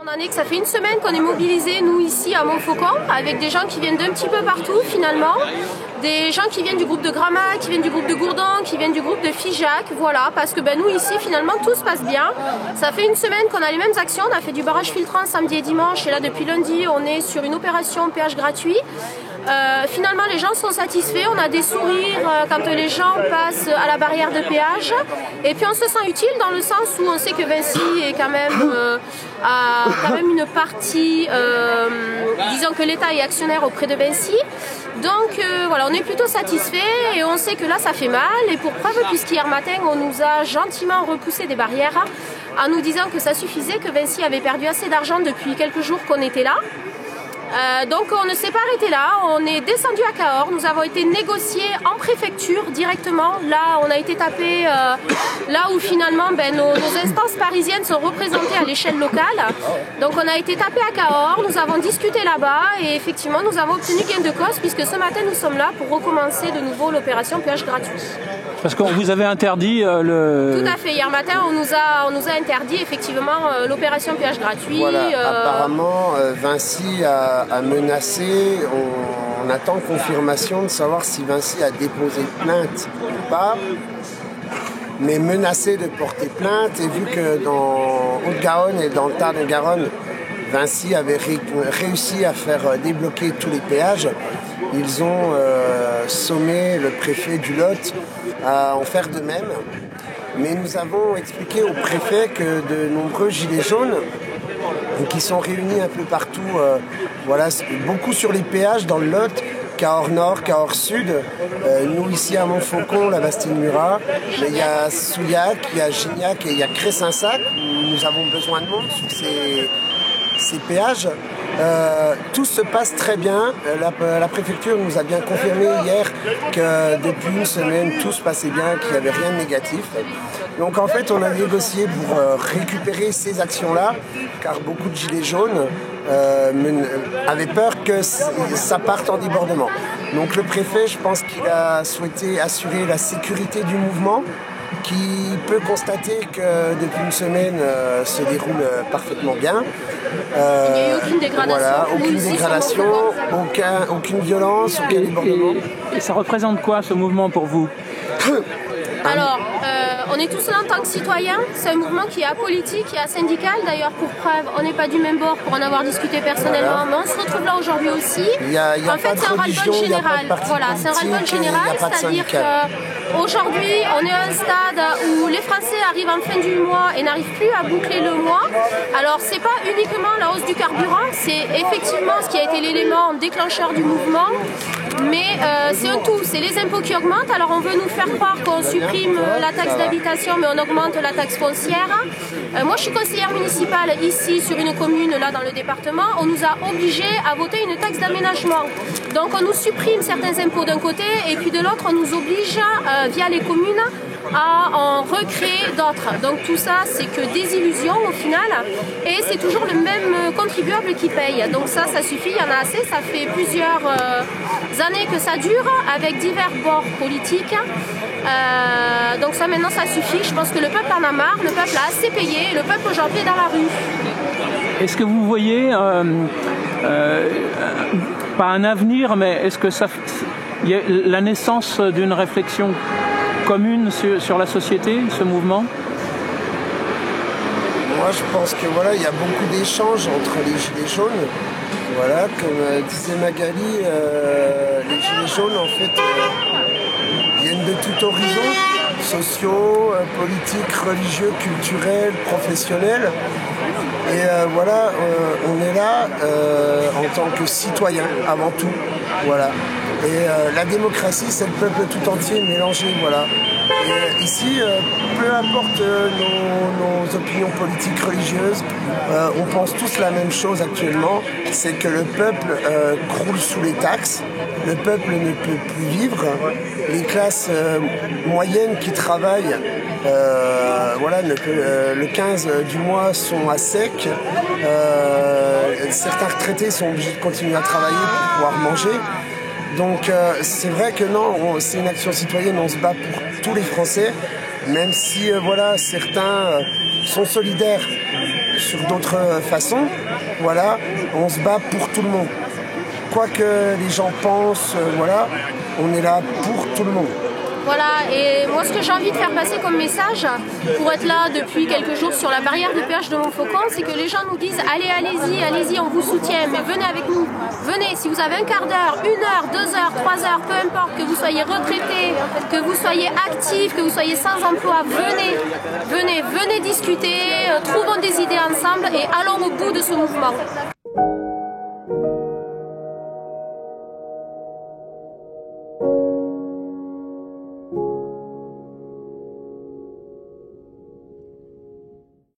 On en est que ça fait une semaine qu'on est mobilisés, nous, ici à Montfaucon, avec des gens qui viennent d'un petit peu partout, finalement. Des gens qui viennent du groupe de Gramma, qui viennent du groupe de Gourdon, qui viennent du groupe de Figeac, voilà, parce que nous, ici, finalement, tout se passe bien. Ça fait une semaine qu'on a les mêmes actions, on a fait du barrage filtrant samedi et dimanche, et là, depuis lundi, on est sur une opération péage gratuit. Finalement, les gens sont satisfaits, on a des sourires quand les gens passent à la barrière de péage. Et puis on se sent utile dans le sens où on sait que Vinci est quand même, a quand même une partie, disons que l'État est actionnaire auprès de Vinci. Donc voilà, on est plutôt satisfaits et on sait que là ça fait mal. Et pour preuve, puisqu'hier matin on nous a gentiment repoussé des barrières en nous disant que ça suffisait, que Vinci avait perdu assez d'argent depuis quelques jours qu'on était là. Donc on ne s'est pas arrêté là, on est descendu à Cahors, nous avons été négociés en préfecture directement. Là on a été tapé là où finalement nos instances parisiennes sont représentées à l'échelle locale. Donc on a été tapé à Cahors, nous avons discuté là-bas et effectivement nous avons obtenu gain de cause puisque ce matin nous sommes là pour recommencer de nouveau l'opération péage gratuit. Parce qu'on vous avait interdit le... Tout à fait, hier matin on nous a interdit effectivement l'opération péage gratuit. Voilà, apparemment Vinci a menacé, on attend confirmation de savoir si Vinci a déposé plainte ou pas, mais menacé de porter plainte, et vu que dans Haute-Garonne et dans le Tarn-et-Garonne, Vinci avait réussi à faire débloquer tous les péages, ils ont sommé le préfet du Lot à en faire de même. Mais nous avons expliqué au préfet que de nombreux gilets jaunes qui sont réunis un peu partout, voilà, beaucoup sur les péages dans le Lot, Cahors Nord, Cahors Sud, nous ici à Montfaucon, la Bastille-Murat, mais il y a Souillac, il y a Gignac et il y a Cressensac, où nous avons besoin de monde sur ces péages. Tout se passe très bien. La préfecture nous a bien confirmé hier que depuis une semaine tout se passait bien, qu'il n'y avait rien de négatif. Donc en fait on a négocié pour récupérer ces actions-là, car beaucoup de gilets jaunes avaient peur que ça parte en débordement. Donc le préfet, je pense qu'il a souhaité assurer la sécurité du mouvement, qui peut constater que depuis une semaine se déroule parfaitement bien. Il n'y a eu aucune dégradation. Voilà, aucune dégradation, aucune violence, aucun débordement. Et ça représente quoi ce mouvement pour vous? Alors, on est tous là en tant que citoyens. C'est un mouvement qui est apolitique et asyndical. D'ailleurs, pour preuve, on n'est pas du même bord pour en avoir discuté personnellement, mais on se retrouve là aujourd'hui aussi. En fait, c'est un ras-le-bol général. Voilà, c'est un ras-le-bol général, c'est-à-dire qu'aujourd'hui, on est à un stade où les Français arrivent en fin du mois et n'arrivent plus à boucler le mois. Alors, c'est pas uniquement la hausse du carburant, c'est effectivement ce qui a été l'élément déclencheur du mouvement, mais c'est un tout. C'est les impôts qui augmentent. Alors, on veut nous faire croire qu'on supprime la taxe d'habitation, mais on augmente la taxe foncière. Moi, je suis conseillère municipale ici sur une commune, là dans le département. On nous a obligés à voter une taxe d'aménagement. Donc, on nous supprime certains impôts d'un côté, et puis de l'autre, on nous oblige, via les communes, à en recréer d'autres. Donc tout ça, c'est que des illusions au final, et c'est toujours le même contribuable qui paye. Donc ça suffit, il y en a assez. Ça fait plusieurs années que ça dure, avec divers bords politiques. Donc ça, maintenant, ça suffit. Je pense que le peuple en a marre, le peuple a assez payé, et le peuple aujourd'hui est dans la rue. Est-ce que vous voyez, pas un avenir, mais est-ce que il y a la naissance d'une réflexion commune sur la société, ce mouvement? Moi, je pense que voilà, il y a beaucoup d'échanges entre les gilets jaunes. Voilà, comme disait Magali, les gilets jaunes en fait viennent de tout horizon, sociaux, politiques, religieux, culturels, professionnels. Et voilà, on est là en tant que citoyen avant tout. Voilà. Et la démocratie, c'est le peuple tout entier mélangé, voilà. Et ici, peu importe nos opinions politiques, religieuses, on pense tous la même chose actuellement, c'est que le peuple croule sous les taxes, le peuple ne peut plus vivre, les classes moyennes qui travaillent, voilà, le 15 du mois sont à sec, certains retraités sont obligés de continuer à travailler pour pouvoir manger. Donc c'est vrai que non, c'est une action citoyenne, on se bat pour tous les Français, même si voilà, certains sont solidaires sur d'autres façons. Voilà, on se bat pour tout le monde. Quoi que les gens pensent, voilà, on est là pour tout le monde. Voilà, et moi ce que j'ai envie de faire passer comme message, pour être là depuis quelques jours sur la barrière de péage de Montfaucon, c'est que les gens nous disent allez-y, on vous soutient, mais venez avec nous. Venez, si vous avez un quart d'heure, 1 heure, 2 heures, 3 heures, peu importe, que vous soyez retraité, que vous soyez actif, que vous soyez sans emploi, venez discuter, trouvons des idées ensemble et allons au bout de ce mouvement.